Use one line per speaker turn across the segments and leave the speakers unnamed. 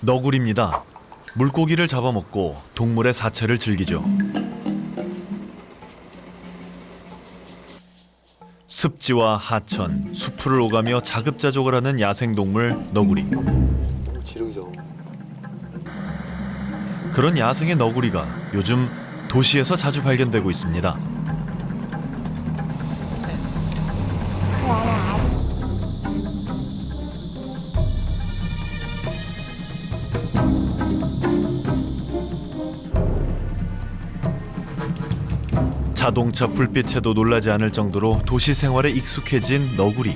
너구리입니다. 물고기를 잡아먹고 동물의 사체를 즐기죠. 습지와 하천, 수풀을 오가며 자급자족을 하는 야생동물 너구리.
지르죠.
그런 야생의 너구리가 요즘 도시에서 자주 발견되고 있습니다. 자동차 불빛에도 놀라지 않을 정도로 도시 생활에 익숙해진 너구리.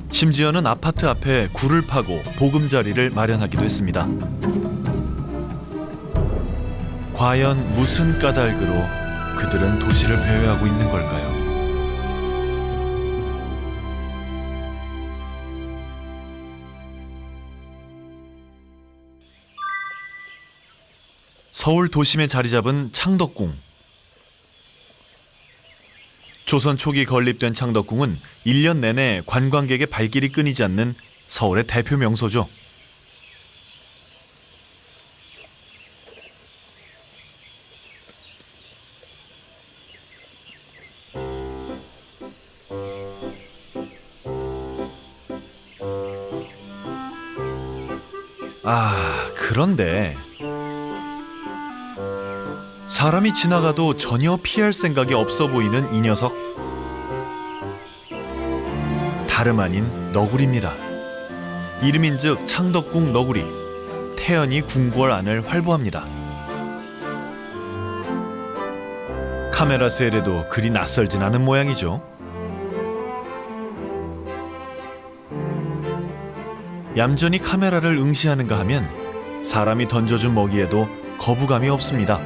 심지어는 아파트 앞에 굴을 파고 보금자리를 마련하기도 했습니다. 과연 무슨 까닭으로 그들은 도시를 배회하고 있는 걸까요? 서울 도심에 자리 잡은 창덕궁. 조선 초기 건립된 창덕궁은 1년 내내 관광객의 발길이 끊이지 않는 서울의 대표 명소죠. 그런데 사람이 지나가도 전혀 피할 생각이 없어 보이는 이 녀석. 다름 아닌 너구리입니다. 이름인즉 창덕궁 너구리. 태연히 궁궐 안을 활보합니다. 카메라 세례도 그리 낯설진 않은 모양이죠. 얌전히 카메라를 응시하는가 하면 사람이 던져준 먹이에도 거부감이 없습니다.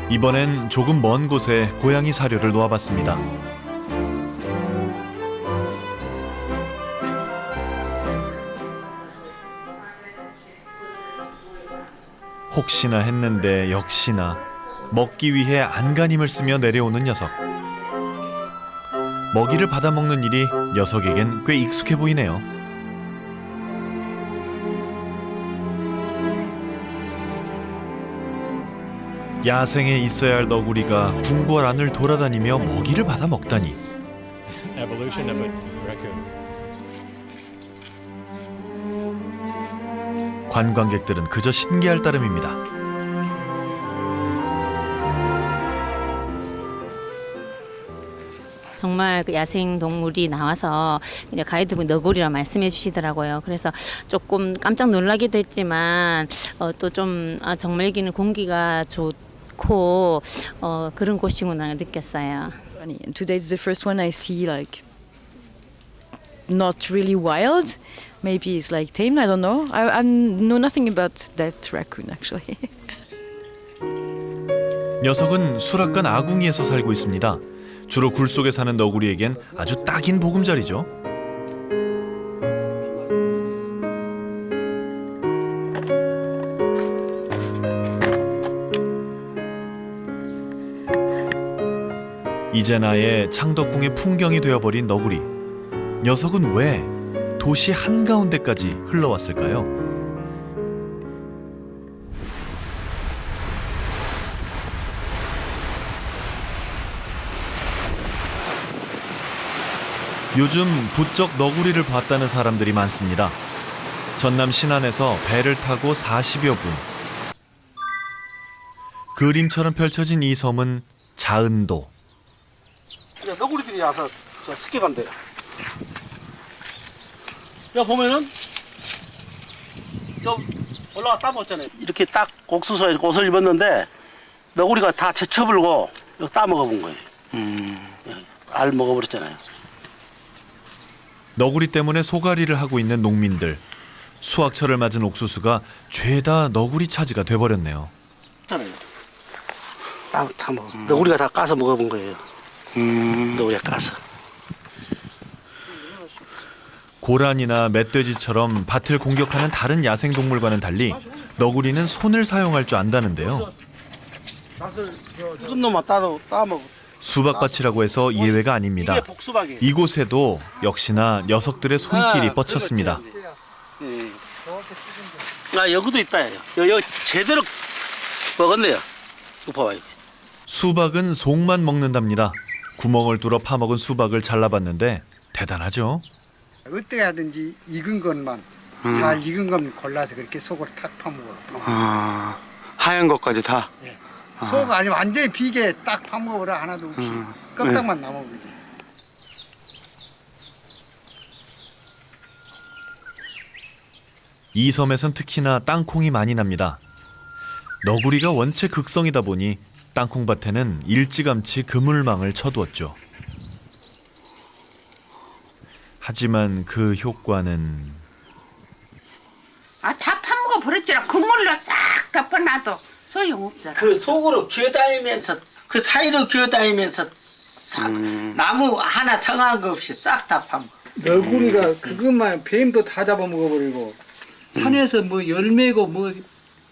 이번엔 조금 먼 곳에 고양이 사료를 놓아봤습니다. 혹시나 했는데 역시나 먹기 위해 안간힘을 쓰며 내려오는 녀석. 먹이를 받아먹는 일이 녀석에겐 꽤 익숙해 보이네요. 야생에 있어야 할 너구리가 궁궐 안을 돌아다니며 먹이를 받아 먹다니. 관광객들은 그저 신기할 따름입니다.
정말 그 야생 동물이 나와서 가이드분 너구리라 말씀해 주시더라고요. 그래서 조금 깜짝 놀라기도 했지만 또 좀 정말 여기는 공기가 좋고 그런 곳이구나 느꼈어요.
And today is the first one I see like not really wild. Maybe it's like tame. I don't know. I know nothing about that raccoon actually.
녀석은 수락관 아궁이에서 살고 있습니다. 주로 굴 속에 사는 너구리에겐 아주 딱인 보금자리죠. 이제 나의 창덕궁의 풍경이 되어버린 너구리. 녀석은 왜 도시 한가운데까지 흘러왔을까요? 요즘 부쩍 너구리를 봤다는 사람들이 많습니다. 전남 신안에서 배를 타고 40여 분. 그림처럼 펼쳐진 이 섬은 자은도.
너구리들이 와서 습격한대요. 여기 보면은 저 올라가 따먹었잖아요. 이렇게 딱 옥수수에 옷을 입었는데 너구리가 다 제쳐불고 여기 따먹어본 거예요. 알 먹어버렸잖아요.
너구리 때문에 소가리를 하고 있는 농민들. 수확철을 맞은 옥수수가 죄다 너구리 차지가 돼버렸네요.
다 다 먹어. 너구리가 다 까서 먹어본 거예요. 너구리가 까서.
고란이나 멧돼지처럼 밭을 공격하는 다른 야생동물과는 달리 너구리는 손을 사용할 줄 안다는데요.
이건 놈만 따먹어.
수박밭이라고 해서 예외가 아닙니다.
이게 복수박이에요.
이곳에도 역시나 녀석들의 손길이 뻗쳤습니다.
예. 아, 여기도 있다. 여기 제대로 먹었네요. 이거 봐봐요.
수박은 속만 먹는답니다. 구멍을 뚫어 파먹은 수박을 잘라봤는데 대단하죠?
어떻게 하든지 익은 것만 잘 익은 것 골라서 그렇게 속을 탁 파먹어.
아, 하얀 것까지 다.
속 아니 완전히 비게 딱 파먹어라 하나도 없이 껍데기만 남아버리지.
이 섬에선 특히나 땅콩이 많이 납니다. 너구리가 원체 극성이다 보니 땅콩밭에는 일찌감치 그물망을 쳐두었죠. 하지만 그 효과는
다 파먹어 버렸지라 그물로 싹 덮어놔도 소용없어.
그 속으로 기어다니면서 그 사이로 기어다니면서 나무 하나 성한 거 없이 싹 다 파먹어.
너구리가 그것만 뱀도 다 잡아먹어버리고 산에서 뭐 열매고 뭐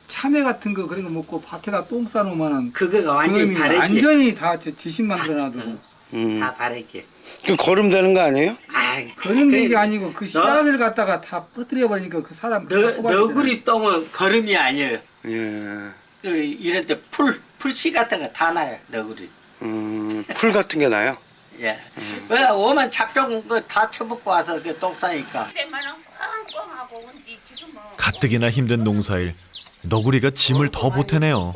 참외 같은 거 그런 거 먹고 밭에다 똥 싸놓으면은
그거가 완전히
그놈이
바래게.
완전히 다 지신 만들어놔도
다 바래게.
그 거름 되는 거 아니에요?
그런 게 아니고 그 씨앗을 갖다가 다 퍼뜨려 버리니까 그 사람
너구리 똥은 거름이 아니에요.
예.
그 이런 데 풀씨 같은 거 다 나요. 너구리.
풀 같은 게 나요?
예. 왜 오만 잡종 거다 쳐먹고 와서 그 똥 싸니까.
그때만은 꽝꽝하고 온디 지금은
가뜩이나 힘든 농사일 너구리가 짐을 더 보태네요.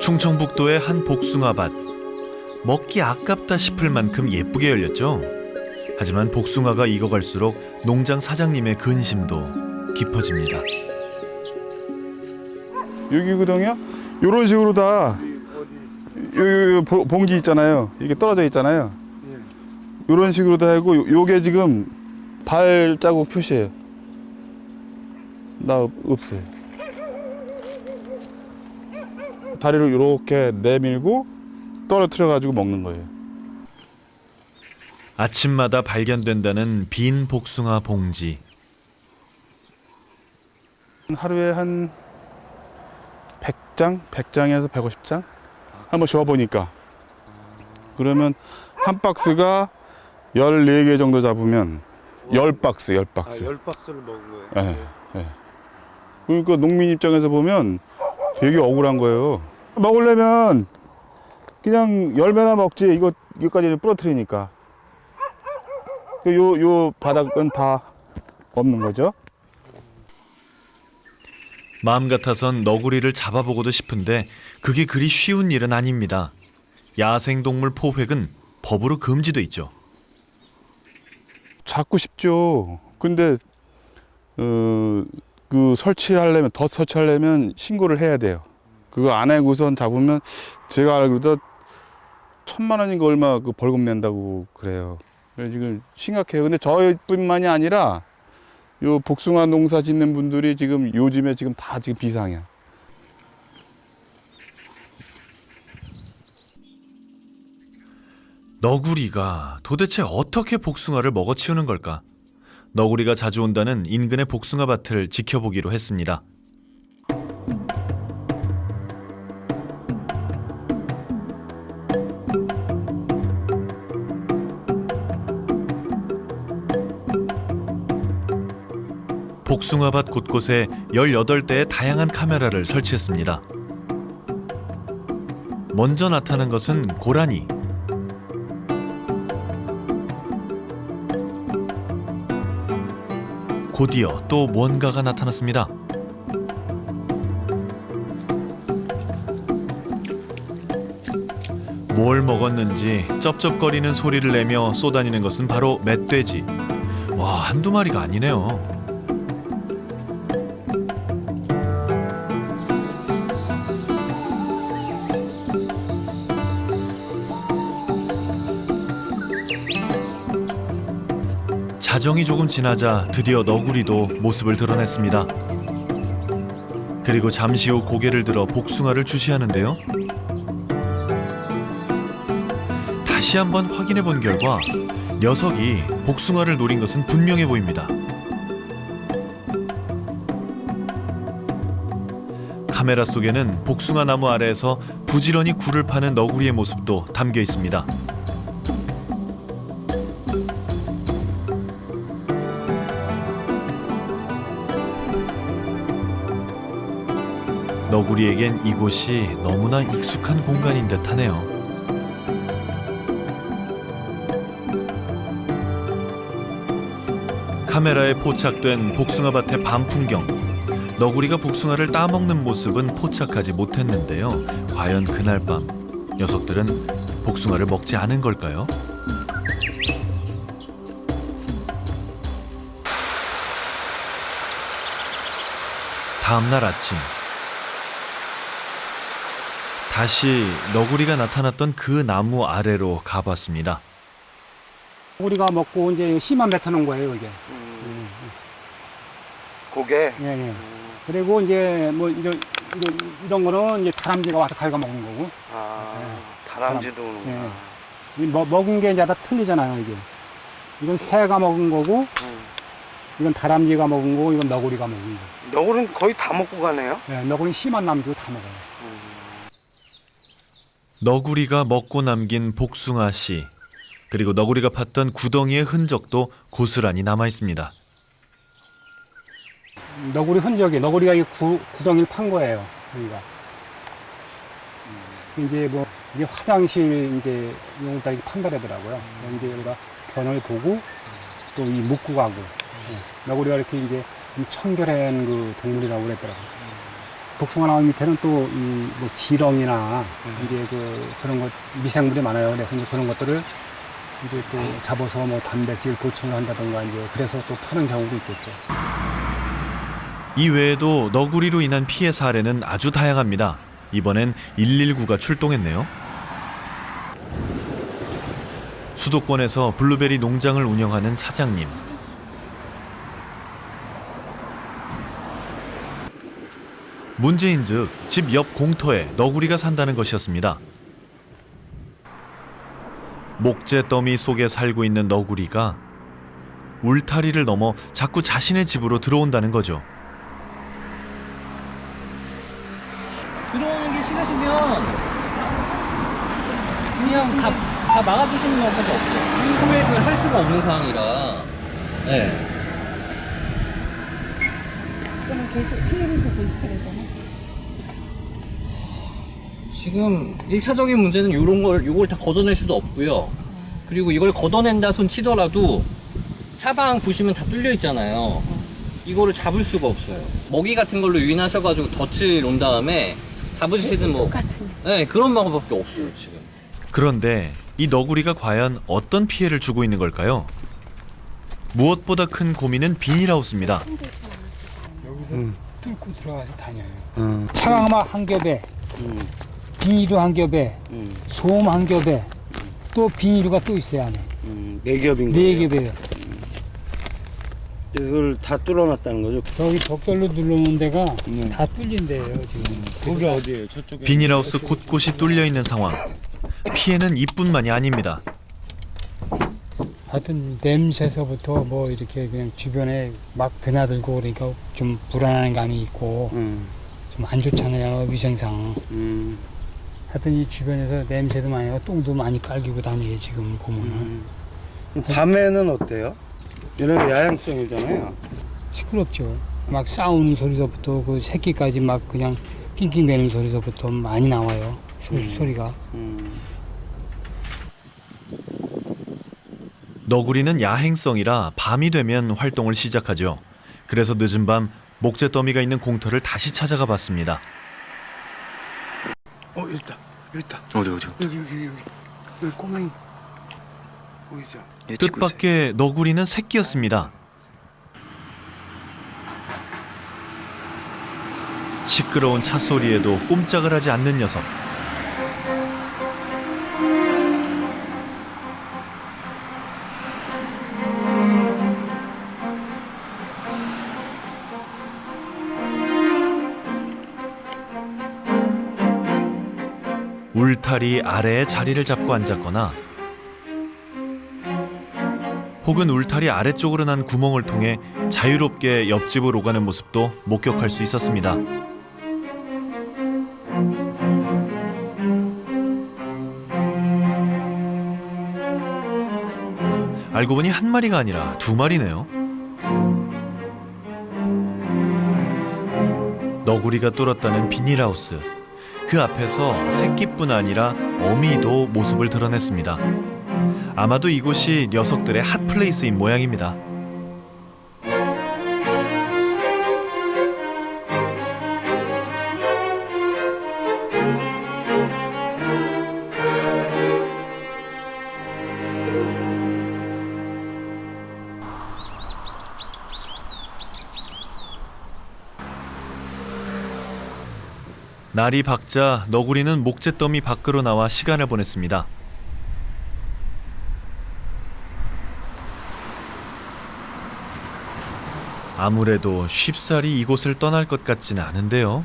충청북도의 한 복숭아밭. 먹기 아깝다 싶을 만큼 예쁘게 열렸죠. 하지만 복숭아가 익어갈수록 농장 사장님의 근심도 깊어집니다.
여기거든요. 이런 식으로 다 요 봉지 있잖아요. 이게 떨어져 있잖아요. 이런 식으로 다 하고 요게 지금 발자국 표시예요. 나 없어요. 다리를 이렇게 내밀고 떨어뜨려 가지고 먹는 거예요.
아침마다 발견된다는 빈 복숭아 봉지.
하루에 한 100장, 100장에서 150장 한번 줘보니까 그러면 한 박스가 14개 정도 잡으면 10박스, 10박스.
10박스를 먹은 거예요?
네, 네. 그러니까 농민 입장에서 보면 되게 억울한 거예요. 먹으려면 그냥 열매나 먹지 이거까지 부러뜨리니까 요 바닥은 다 없는 거죠.
마음 같아선 너구리를 잡아보고도 싶은데 그게 그리 쉬운 일은 아닙니다. 야생동물 포획은 법으로 금지돼 있죠.
잡고 싶죠. 근데 그 설치하려면 더 설치하려면 신고를 해야 돼요. 그거 안 하고선 잡으면 제가 알기로 1,000만 원인가 얼마 그 벌금 낸다고 그래요. 그래서 지금 심각해요. 근데 저희뿐만이 아니라 요 복숭아 농사 짓는 분들이 지금 요즘에 지금 다 지금 비상이야.
너구리가 도대체 어떻게 복숭아를 먹어치우는 걸까? 너구리가 자주 온다는 인근의 복숭아 밭을 지켜보기로 했습니다. 복숭아밭 곳곳에 18대의 다양한 카메라를 설치했습니다. 먼저 나타난 것은 고라니. 곧이어 또 뭔가가 나타났습니다. 뭘 먹었는지 쩝쩝거리는 소리를 내며 쏘다니는 것은 바로 멧돼지. 와, 한두 마리가 아니네요. 자정이 조금 지나자 드디어 너구리도 모습을 드러냈습니다. 그리고 잠시 후 고개를 들어 복숭아를 주시하는데요. 다시 한번 확인해 본 결과 녀석이 복숭아를 노린 것은 분명해 보입니다. 카메라 속에는 복숭아 나무 아래에서 부지런히 굴을 파는 너구리의 모습도 담겨 있습니다. 너구리에겐 이곳이 너무나 익숙한 공간인 듯하네요. 카메라에 포착된 복숭아밭의 밤 풍경. 너구리가 복숭아를 따먹는 모습은 포착하지 못했는데요. 과연 그날 밤 녀석들은 복숭아를 먹지 않은 걸까요? 다음 날 아침 다시 너구리가 나타났던 그 나무 아래로 가봤습니다.
우리가 먹고 이제 씨만 뱉어놓은 거예요, 이게.
고개.
예, 예. 그리고 이제 뭐 이런 거는 이제 다람쥐가 와서 갉아먹은 거고.
다람쥐도 오는구나.
예. 먹은 게 이제 다 틀리잖아요, 이게. 이건 새가 먹은 거고, 이건 다람쥐가 먹은 거고, 이건 너구리가 먹은 거.
너구리는 거의 다 먹고 가네요.
예, 너구리는 씨만 남기고 다 먹어요.
너구리가 먹고 남긴 복숭아 씨, 그리고 너구리가 팠던 구덩이의 흔적도 고스란히 남아 있습니다.
너구리 흔적이, 너구리가 이 구덩이를 판 거예요, 여기가. 이제 뭐, 이게 화장실 이제 이런 거 판다라더라고요. 이제 여기가 변을 보고 또 이 묵고 가고. 너구리가 이렇게 이제 청결한 그 동물이라고 그랬더라고요. 복숭아 나무 밑에는 또 이 뭐 지렁이나 이제 그런 것 미생물이 많아요. 그래서 이제 그런 것들을 이제 또 잡아서 뭐 단백질 보충을 한다던가 이제 그래서 또 파는 경우도 있겠죠.
이 외에도 너구리로 인한 피해 사례는 아주 다양합니다. 이번엔 119가 출동했네요. 수도권에서 블루베리 농장을 운영하는 사장님. 문제인즉 집 옆 공터에 너구리가 산다는 것이었습니다. 목재 더미 속에 살고 있는 너구리가 울타리를 넘어 자꾸 자신의 집으로 들어온다는 거죠.
들어오는 게 싫으시면 그냥 다 막아주시는 것밖에 없어요. 소액을 할 수가 없는 상황이라. 네.
그럼 계속 피해를 보고 있어야 되나?
지금 1차적인 문제는 요걸 다 걷어낼 수도 없고요. 그리고 이걸 걷어낸다 손 치더라도 사방 보시면 다 뚫려 있잖아요. 이거를 잡을 수가 없어요. 먹이 같은 걸로 유인하셔가지고 덫을 놓은 다음에 잡으시든 뭐 네, 그런 방법밖에 없어요 지금.
그런데 이 너구리가 과연 어떤 피해를 주고 있는 걸까요? 무엇보다 큰 고민은 비닐하우스입니다.
여기서 뚫고 들어가서 다녀요. 차강막 한 겹에, 비닐도 한 겹에, 소음 한 겹에, 또 비닐가 또 있어요 안에.
네 겹인 거예요.
네 겹이에요.
이걸 다 뚫어놨다는 거죠?
여기 벽돌로 눌러놓은 데가 다 뚫린대요 지금.
거기 어디예요? 저쪽에.
비닐하우스 곳곳이 뚫려 있는 상황. 피해는 이뿐만이 아닙니다.
하여튼 냄새서부터 뭐 이렇게 그냥 주변에 막 드나들고 그러니까 좀 불안한 감이 있고 좀 안 좋잖아요 위생상. 하여튼 이 주변에서 냄새도 많이 나고 똥도 많이 깔기고 다니게 지금 보면은.
밤에는 어때요? 이런 게 야행성이잖아요.
시끄럽죠. 막 싸우는 소리서부터 그 새끼까지 막 그냥 낑낑대는 소리서부터 많이 나와요. 소리가.
너구리는 야행성이라 밤이 되면 활동을 시작하죠. 그래서 늦은 밤 목재 더미가 있는 공터를 다시 찾아가 봤습니다.
여기 있다. 여기 있다.
어디?
여기 꼬맹이. 보이죠?
뜻밖의 너구리는 새끼였습니다. 시끄러운 차 소리에도 꼼짝을 하지 않는 녀석. 울타리 아래에 자리를 잡고 앉았거나 혹은 울타리 아래쪽으로 난 구멍을 통해 자유롭게 옆집을 오가는 모습도 목격할 수 있었습니다. 알고 보니 한 마리가 아니라 두 마리네요. 너구리가 뚫었다는 비닐하우스. 그 앞에서 새끼뿐 아니라 어미도 모습을 드러냈습니다. 아마도 이곳이 녀석들의 핫플레이스인 모양입니다. 날이 밝자 너구리는 목재더미 밖으로 나와 시간을 보냈습니다. 아무래도 쉽사리 이곳을 떠날 것 같지는 않은데요.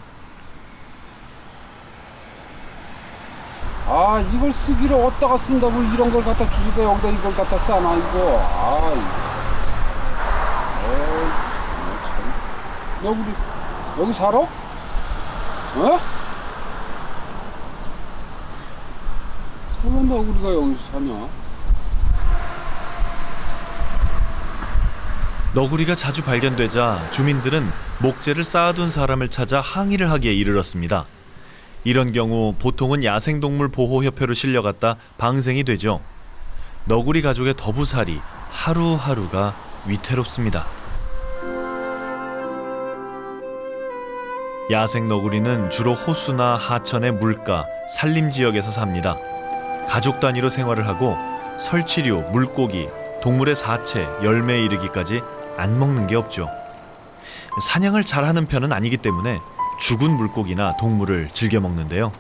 아, 이걸 쓰기를 어디다가 쓴다고 이런 걸 갖다 주시다 여기다 이걸 갖다 싸나 이거. 아, 참. 너구리 여기 살아? 어? 왜 너구리가 여기 사냐?
너구리가 자주 발견되자 주민들은 목재를 쌓아둔 사람을 찾아 항의를 하기에 이르렀습니다. 이런 경우 보통은 야생동물 보호협회로 실려갔다 방생이 되죠. 너구리 가족의 더부살이 하루하루가 위태롭습니다. 야생 너구리는 주로 호수나 하천의 물가, 산림지역에서 삽니다. 가족 단위로 생활을 하고 설치류, 물고기, 동물의 사체, 열매에 이르기까지 안 먹는 게 없죠. 사냥을 잘하는 편은 아니기 때문에 죽은 물고기나 동물을 즐겨 먹는데요.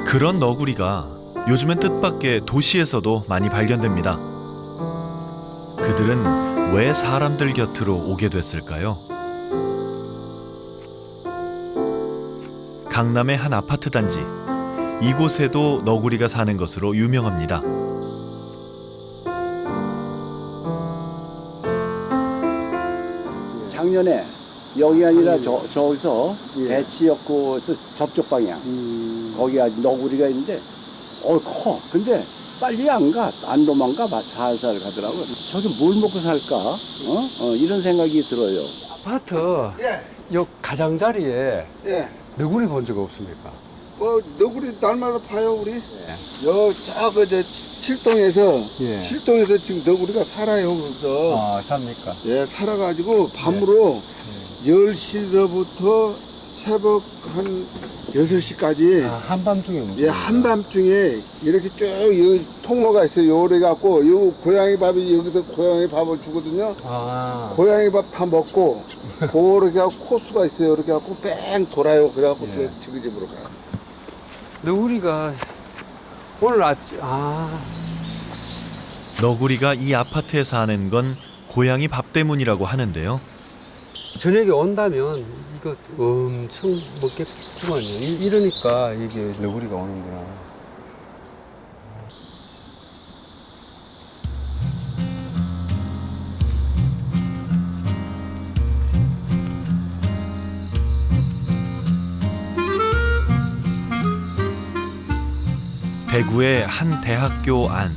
그런 너구리가 요즘엔 뜻밖의 도시에서도 많이 발견됩니다. 그들은 왜 사람들 곁으로 오게 됐을까요? 강남의 한 아파트 단지. 이곳에도 너구리가 사는 것으로 유명합니다.
작년에 여기 아니라 저기서 대치역구 접촉 방향 거기가 너구리가 있는데 커. 근데 빨리 안 가. 안 도망가. 살살 가더라고. 저기 뭘 먹고 살까? 이런 생각이 들어요.
아파트 요 가장자리에 너구리 본 적 없습니까?
너구리 날마다 봐요 우리. 저저 칠동에서 지금 너구리가 살아요. 그래서
삽니까?
예, 살아가지고 밤으로 10시서부터 새벽 한 6시까지
한밤중에
예, 한밤중에 이렇게 쭉 여기 통로가 있어요. 요래 갖고 요 고양이 밥이 여기서 고양이 밥을 주거든요. 고양이 밥 다 먹고 그렇게 하고 코스가 있어요. 이렇게 갖고 뺑 돌아요. 그래 갖고 저기 집으로 가요.
너구리가 오늘 아침
너구리가 이 아파트에 사는 건 고양이 밥 때문이라고 하는데요.
저녁에 온다면 이거 엄청 먹겠지만요. 이러니까 이게 너구리가 오는구나.
대구의 한 대학교 안.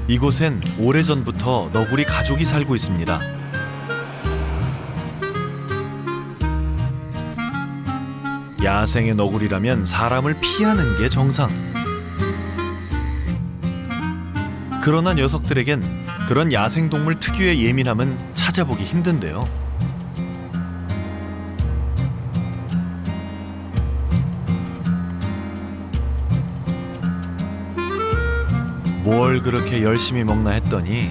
이곳엔 오래전부터 너구리 가족이 살고 있습니다. 야생의 너구리라면 사람을 피하는 게 정상. 그러나 녀석들에겐 그런 야생동물 특유의 예민함은 찾아보기 힘든데요. 뭘 그렇게 열심히 먹나 했더니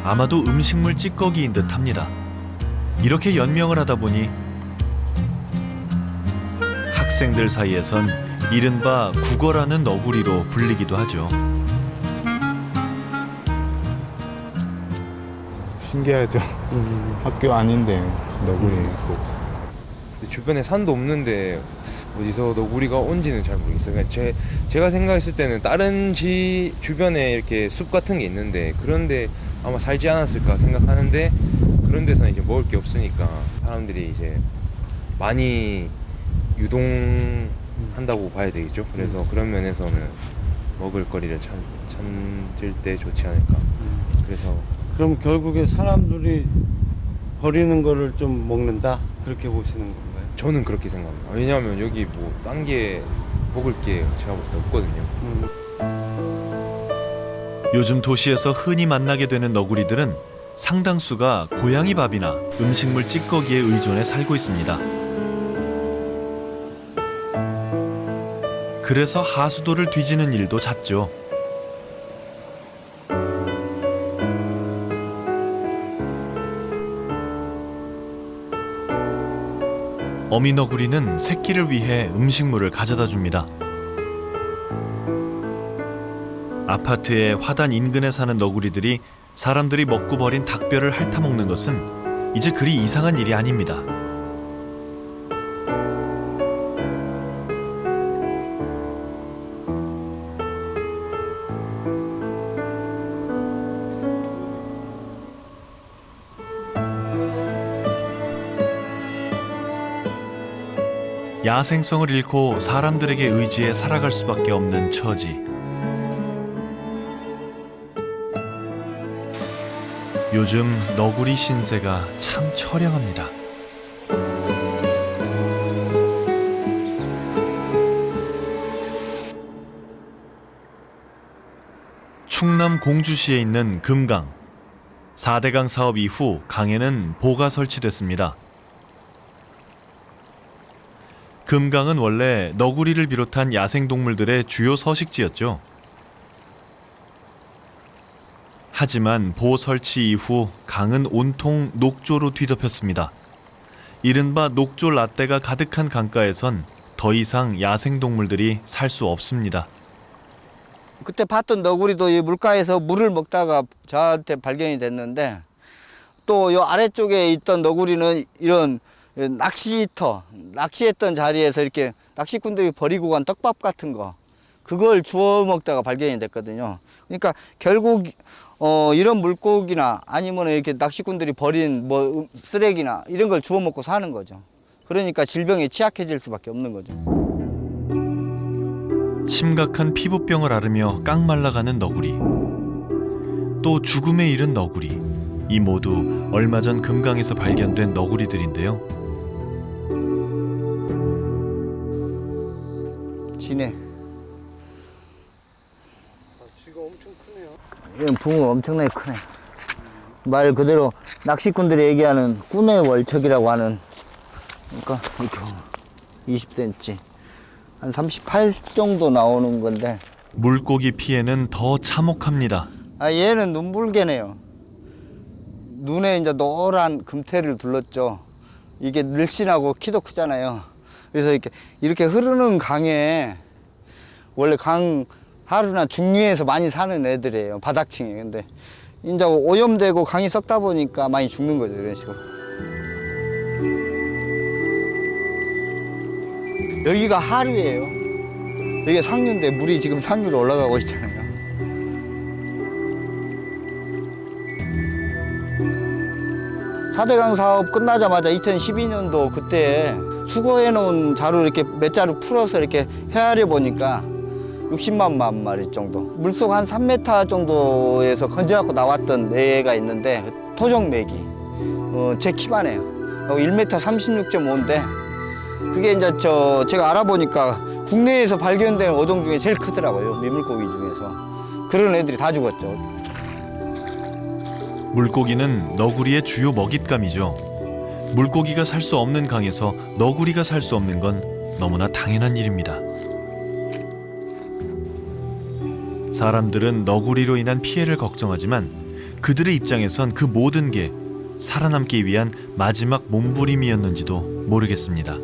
아마도 음식물 찌꺼기인 듯합니다. 이렇게 연명을 하다 보니 학생들 사이에선 이른바 국어라는 너구리로 불리기도 하죠.
신기하죠. 학교 아닌데 너구리 있고.
주변에 산도 없는데 어디서 너구리가 온지는 잘 모르겠어요. 그러니까 제가 생각했을 때는 다른 주변에 이렇게 숲 같은 게 있는데 그런데 아마 살지 않았을까 생각하는데 그런 데서는 이제 먹을 게 없으니까 사람들이 이제 많이 유동한다고 봐야 되겠죠. 그래서 그런 면에서는 먹을 거리를 찾을 때 좋지 않을까. 그래서
그럼 결국에 사람들이 버리는 거를 좀 먹는다? 그렇게 보시는 건가요?
저는 그렇게 생각합니다. 왜냐하면 여기 뭐 딴 게 먹을 게 제가 볼 때 없거든요.
요즘 도시에서 흔히 만나게 되는 너구리들은 상당수가 고양이 밥이나 음식물 찌꺼기에 의존해 살고 있습니다. 그래서 하수도를 뒤지는 일도 잦죠. 어미 너구리는 새끼를 위해 음식물을 가져다 줍니다. 아파트의 화단 인근에 사는 너구리들이 사람들이 먹고 버린 닭뼈를 핥아먹는 것은 이제 그리 이상한 일이 아닙니다. 야생성을 잃고 사람들에게 의지해 살아갈 수밖에 없는 처지. 요즘 너구리 신세가 참 처량합니다. 충남 공주시에 있는 금강. 4대강 사업 이후 강에는 보가 설치됐습니다. 금강은 원래 너구리를 비롯한 야생동물들의 주요 서식지였죠. 하지만 보 설치 이후 강은 온통 녹조로 뒤덮였습니다. 이른바 녹조 라떼가 가득한 강가에선 더 이상 야생동물들이 살 수 없습니다.
그때 봤던 너구리도 이 물가에서 물을 먹다가 저한테 발견이 됐는데 또 이 아래쪽에 있던 너구리는 이런 낚시했던 자리에서 이렇게 낚시꾼들이 버리고 간 떡밥 같은 거 그걸 주워 먹다가 발견이 됐거든요. 그러니까 결국 이런 물고기나 아니면 이렇게 낚시꾼들이 버린 뭐 쓰레기나 이런 걸 주워 먹고 사는 거죠. 그러니까 질병에 취약해질 수밖에 없는 거죠.
심각한 피부병을 앓으며 깡말라가는 너구리, 또 죽음에 이른 너구리, 이 모두 얼마 전 금강에서 발견된 너구리들인데요.
지네. 쥐가 엄청 크네요. 이건 붕어 엄청나게 크네. 말 그대로 낚시꾼들이 얘기하는 꿈의 월척이라고 하는, 그러니까 이렇게 20cm, 한 38 정도 나오는 건데.
물고기 피해는 더 참혹합니다.
얘는 눈불개네요. 눈에 이제 노란 금태를 둘렀죠. 이게 늘씬하고 키도 크잖아요. 그래서 이렇게 흐르는 강에, 원래 강 하류나 중류에서 많이 사는 애들이에요. 바닥층에. 근데 이제 오염되고 강이 썩다 보니까 많이 죽는 거죠. 이런 식으로. 여기가 하류예요. 여기가 상류인데 물이 지금 상류로 올라가고 있잖아요. 사대강 사업 끝나자마자 2012년도 그때 수거해 놓은 자루 이렇게 몇 자루 풀어서 이렇게 헤아려 보니까 60만 마리 정도. 물속 한 3m 정도에서 건져갖고 나왔던 애가 있는데 토종 메기. 제 키만 해요. 1m 36.5인데 그게 이제 제가 알아보니까 국내에서 발견된 어종 중에 제일 크더라고요. 미물고기 중에서. 그런 애들이 다 죽었죠.
물고기는 너구리의 주요 먹잇감이죠. 물고기가 살 수 없는 강에서 너구리가 살 수 없는 건 너무나 당연한 일입니다. 사람들은 너구리로 인한 피해를 걱정하지만 그들의 입장에선 그 모든 게 살아남기 위한 마지막 몸부림이었는지도 모르겠습니다.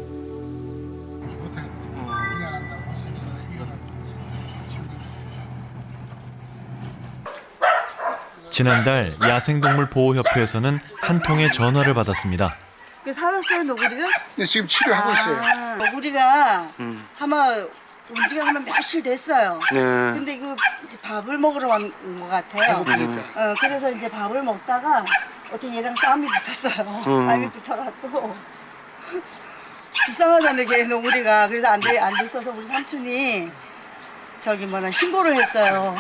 지난달 야생동물보호협회에서는 한 통의 전화를 받았습니다.
살았어요, 너구리가?
네, 지금 치료하고 있어요.
너구리가 아마 온지가 하면 며칠 됐어요.
네.
근데 이거 이제 밥을 먹으러 온 것 같아요. 그래서 이제 밥을 먹다가 어떻게 얘랑 싸움이 붙었어요. 싸움이 붙어갖고 불쌍하잖아요, 걔 너구리가. 그래서 안 됐어서 우리 삼촌이 저기 뭐냐 신고를 했어요.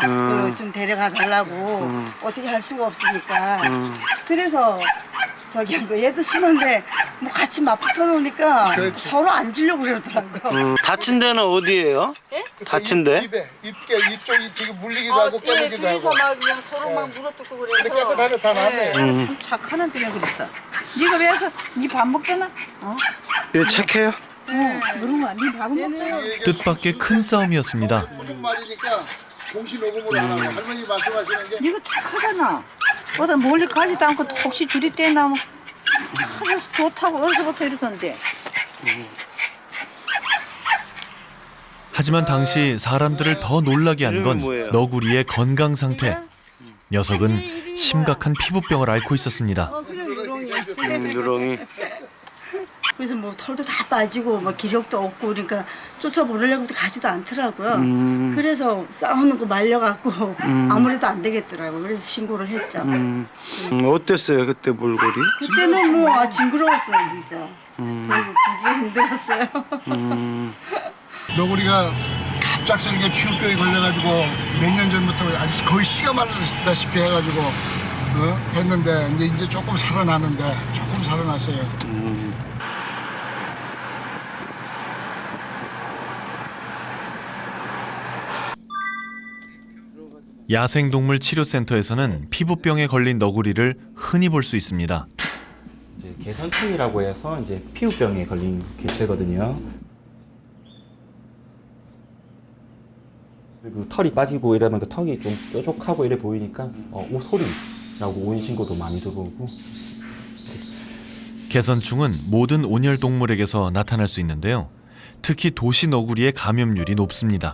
좀 데려가 달라고. 어떻게 할 수가 없으니까. 그래서 저기 한 거 얘도 순한데 뭐 같이 맞붙어 놓으니까 서로 앉으려고 그러더라고요.
다친 데는 어디예요?
예?
다친 데?
입쪽이 지금 물리기도 하고 깨물기도 하고.
막 그냥 서로 막 물어뜯고 그래서.
근데 깨끗하네, 다 나네.
참 착하는 데가 그랬어. 네가 왜 해서 네 밥 먹잖아?
이거 착해요?
그런 거야. 네 밥은 먹잖아.
뜻밖의 큰 싸움이었습니다.
무슨 말이니까 공시 녹음을 안 하고 할머니 말씀하시는 게
네가 착하잖아. 어디 멀리 가지도 않고 혹시 줄이 떼나 뭐 하면서 좋다고 어려서부터 이러던데.
하지만 당시 사람들을 더 놀라게 한 건 너구리의 건강 상태. 녀석은 심각한 피부병을 앓고 있었습니다.
그냥 누렁이.
누렁이.
그래서 뭐 털도 다 빠지고 뭐 기력도 없고 그러니까 쫓아보려고 가지도 않더라고요. 그래서 싸우는 거 말려갖고 아무래도 안 되겠더라고요. 그래서 신고를 했죠.
어땠어요 그때 몰골이?
그때는 뭐 징그러웠어요 진짜. 그리고 보기 힘들었어요.
너구리가 갑작스럽게 피부병이 걸려가지고 몇 년 전부터 아주 거의 씨가 말랐다시피 해가지고 했는데 이제 조금 살아나는데 조금 살아났어요.
야생동물 치료센터에서는 피부병에 걸린 너구리를 흔히 볼 수 있습니다.
이제 개선충이라고 해서 이제 피부병에 걸린 개체거든요. 그리고 털이 빠지고 이러면 그 턱이 좀 뾰족하고 이래 보이니까 오소리라고 오인 신고도 많이 들어오고.
개선충은 모든 온열 동물에게서 나타날 수 있는데요. 특히 도시 너구리의 감염률이 높습니다.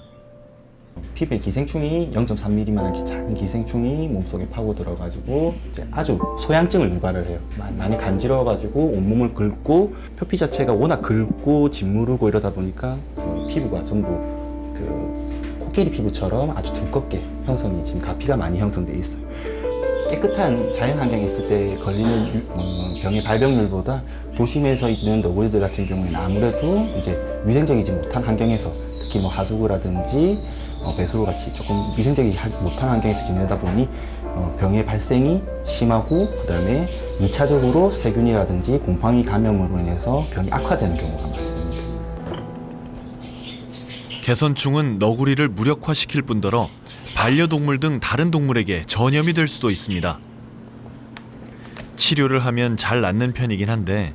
피부에 기생충이 0.3mm만한 작은 기생충이 몸속에 파고 들어가지고 이제 아주 소양증을 유발을 해요. 많이 간지러워가지고 온몸을 긁고 표피 자체가 워낙 긁고 짓무르고 이러다 보니까 피부가 전부 그 코끼리 피부처럼 아주 두껍게 형성이 지금 가피가 많이 형성돼 있어요. 깨끗한 자연 환경에 있을 때 걸리는 병의 발병률보다 도심에서 있는 너구리들 같은 경우에는 아무래도 이제 위생적이지 못한 환경에서 특히 뭐 하수구라든지 배수로 같이 조금 위생적이지 못한 환경에서 지내다 보니 병의 발생이 심하고 그다음에 2차적으로 세균이라든지 곰팡이 감염으로 인해서 병이 악화되는 경우가 많습니다.
개선충은 너구리를 무력화시킬 뿐더러 반려동물 등 다른 동물에게 전염이 될 수도 있습니다. 치료를 하면 잘 낫는 편이긴 한데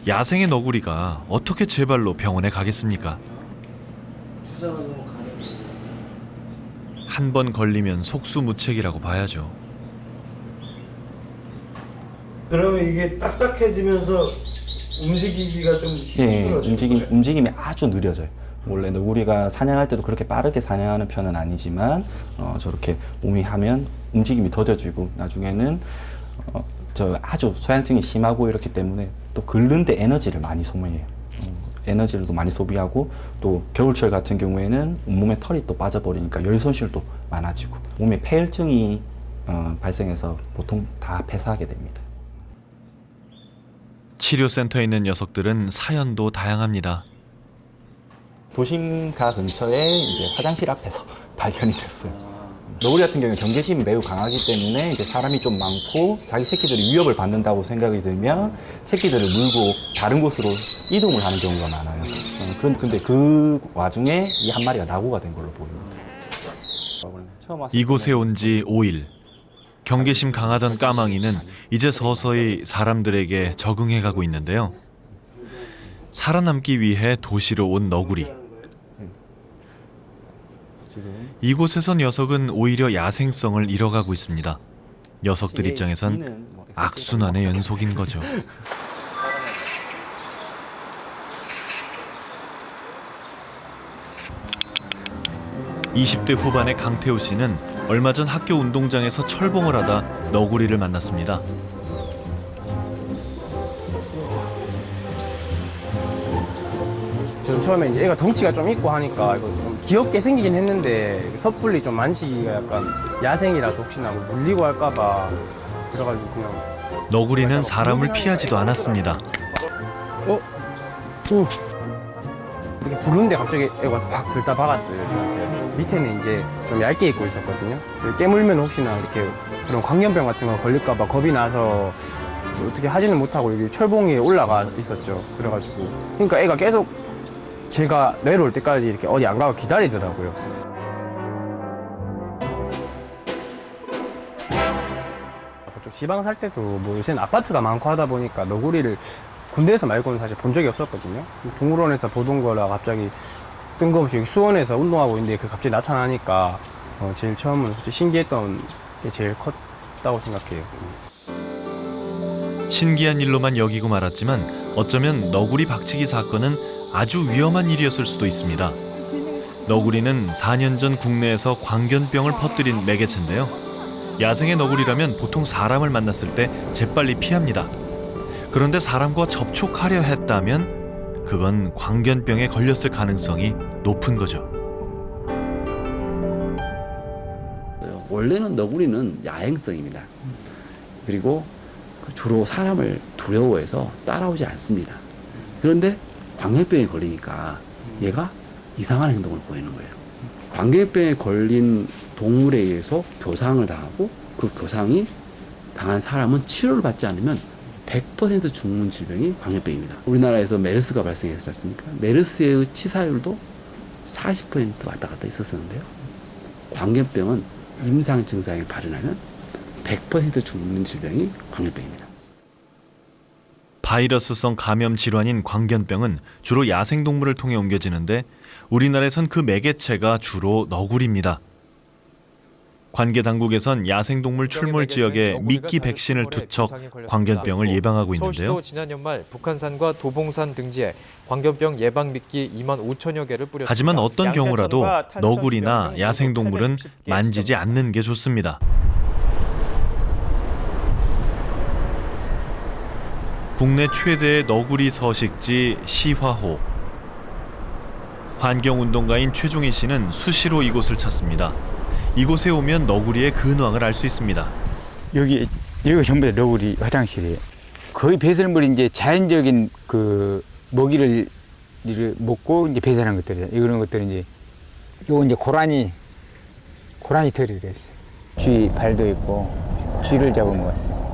야생의 너구리가 어떻게 제 발로 병원에 가겠습니까? 한 번 걸리면 속수무책이라고 봐야죠.
그러면 이게 딱딱해지면서 움직이기가 좀 힘들어져요?
움직임이 아주 느려져요. 원래 너구리가 사냥할 때도 그렇게 빠르게 사냥하는 편은 아니지만 저렇게 몸이 하면 움직임이 더뎌지고 나중에는 저 아주 소양증이 심하고 이렇기 때문에 또 긁는데 에너지를 많이 소모해요. 에너지를 또 많이 소비하고 또 겨울철 같은 경우에는 온몸에 털이 또 빠져버리니까 열 손실도 많아지고 몸에 폐혈증이 발생해서 보통 다 폐사하게 됩니다.
치료센터에 있는 녀석들은 사연도 다양합니다.
도심가 근처에 이제 화장실 앞에서 발견이 됐어요. 너구리 같은 경우는 경계심이 매우 강하기 때문에 이제 사람이 좀 많고 자기 새끼들이 위협을 받는다고 생각이 들면 새끼들을 물고 다른 곳으로 이동을 하는 경우가 많아요. 근데 그 와중에 이 한 마리가 낙오가 된 걸로 보입니다.
이곳에 온 지 5일. 경계심 강하던 까망이는 이제 서서히 사람들에게 적응해가고 있는데요. 살아남기 위해 도시로 온 너구리. 이곳에서 녀석은 오히려 야생성을 잃어가고 있습니다. 녀석들 입장에선 악순환의 연속인 거죠. 20대 후반의 강태우 씨는 얼마 전 학교 운동장에서 철봉을 하다 너구리를 만났습니다.
저는 처음에 이제 애가 덩치가 좀 있고 하니까 이거 좀 귀엽게 생기긴 했는데 섣불리 좀 만지기가 약간 야생이라서 혹시나 뭐 물리고 할까봐 그래가지고 그냥.
너구리는 사람을 피하지도 않았습니다.
이렇게 부르는데 갑자기 애가 와서 팍 들다 박았어요, 저한테. 밑에는 이제 좀 얇게 입고 있었거든요. 깨물면 혹시나 이렇게 그런 광견병 같은 거 걸릴까봐 겁이 나서 어떻게 하지는 못하고 여기 철봉에 올라가 있었죠. 그래가지고. 그러니까 애가 계속 제가 내려올 때까지 이렇게 어디 안 가고 기다리더라고요. 그쪽 지방 살 때도 뭐 요새는 아파트가 많고 하다 보니까 너구리를 군대에서 말고는 사실 본 적이 없었거든요. 동물원에서 보던 거라 갑자기 뜬금없이 여기 수원에서 운동하고 있는데 그 갑자기 나타나니까 제일 처음은 신기했던 게 제일 컸다고 생각해요.
신기한 일로만 여기고 말았지만 어쩌면 너구리 박치기 사건은 아주 위험한 일이었을 수도 있습니다. 너구리는 4년 전 국내에서 광견병을 퍼뜨린 매개체인데요. 야생의 너구리라면 보통 사람을 만났을 때 재빨리 피합니다. 그런데 사람과 접촉하려 했다면 그건 광견병에 걸렸을 가능성이 높은 거죠.
원래는 너구리는 야행성입니다. 그리고 주로 사람을 두려워해서 따라오지 않습니다. 그런데 광견병에 걸리니까 얘가 이상한 행동을 보이는 거예요. 광견병에 걸린 동물에 의해서 교상을 당하고 그 교상이 당한 사람은 치료를 받지 않으면 100% 죽는 질병이 광견병입니다. 우리나라에서 메르스가 발생했지 않습니까? 메르스의 치사율도 40% 왔다 갔다 있었었는데요. 광견병은 임상 증상이 발현하면 100% 죽는 질병이 광견병입니다.
바이러스성 감염 질환인 광견병은 주로 야생동물을 통해 옮겨지는데 우리나라에선 그 매개체가 주로 너구리입니다. 관계 당국에선 야생동물 출몰 지역에 미끼 백신을 투척 광견병을 예방하고 있는데요.
서울시도 지난 연말 북한산과 도봉산 등지에 광견병 예방 미끼 2만 5천여 개를 뿌렸습니다.
하지만 어떤 경우라도 너구리나 야생동물은 만지지 않는 게 좋습니다. 국내 최대의 너구리 서식지 시화호. 환경운동가인 최종희 씨는 수시로 이곳을 찾습니다. 이곳에 오면 너구리의 근황을 알 수 있습니다.
여기가 전부 다 너구리 화장실이에요. 거의 배설물이 이제 자연적인 그 먹이를 먹고 이제 배설한 것들이에요. 이런 것들은 이제 요거 이제 고라니 털이라 했어요. 쥐 발도 있고 쥐를 잡아 먹었어요.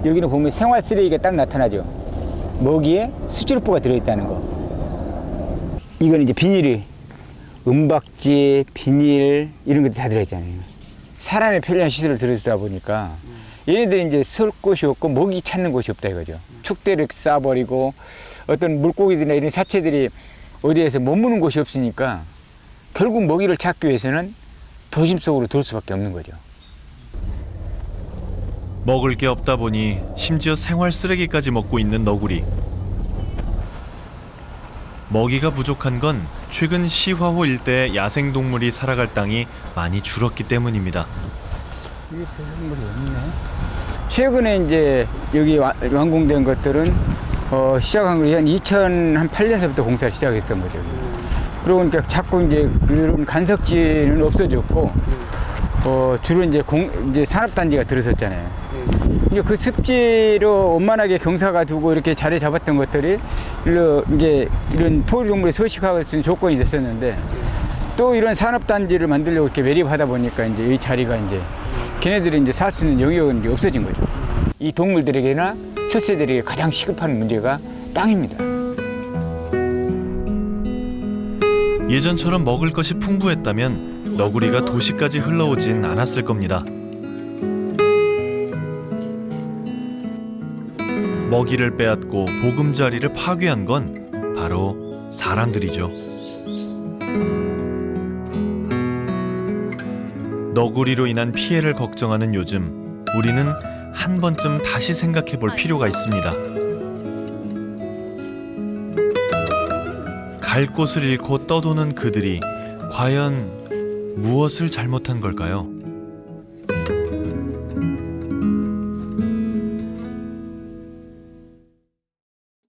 여기는 보면 생활 쓰레기가 딱 나타나죠. 먹이에 수질포가 들어있다는 거. 이건 이제 비닐이 은박지, 비닐 이런 것들 다 들어있잖아요. 사람의 편리한 시설을 들여다 보니까 얘네들이 이제 설 곳이 없고 먹이 찾는 곳이 없다 이거죠. 축대를 쌓아버리고 어떤 물고기들이나 이런 사체들이 어디에서 머무는 곳이 없으니까 결국 먹이를 찾기 위해서는 도심 속으로 들어올 수밖에 없는 거죠.
먹을 게 없다 보니 심지어 생활 쓰레기까지 먹고 있는 너구리. 먹이가 부족한 건 최근 시화호 일대 야생동물이 살아갈 땅이 많이 줄었기 때문입니다.
이게 배설물이 없네. 최근에 이제 여기 완공된 것들은 시작한 거 한 2008년서부터 공사를 시작했던 거죠. 그러니까 자꾸 이제 이런 간석지는 없어졌고 주로 이제 산업단지가 들어섰잖아요. 이제 그 습지로 원만하게 경사가 두고 이렇게 자리 잡았던 것들이 이제 이런 포유동물의 서식할 수 있는 조건이 됐었는데 또 이런 산업단지를 만들려고 이렇게 매립하다 보니까 이제 이 자리가 이제 걔네들이 이제 살 수 있는 영역은 이제 없어진 거죠. 이 동물들에게나 첫세들에게 가장 시급한 문제가 땅입니다.
예전처럼 먹을 것이 풍부했다면 너구리가 도시까지 흘러오진 않았을 겁니다. 먹이를 빼앗고 보금자리를 파괴한 건 바로 사람들이죠. 너구리로 인한 피해를 걱정하는 요즘, 우리는 한 번쯤 다시 생각해 볼 필요가 있습니다. 갈 곳을 잃고 떠도는 그들이 과연 무엇을 잘못한 걸까요?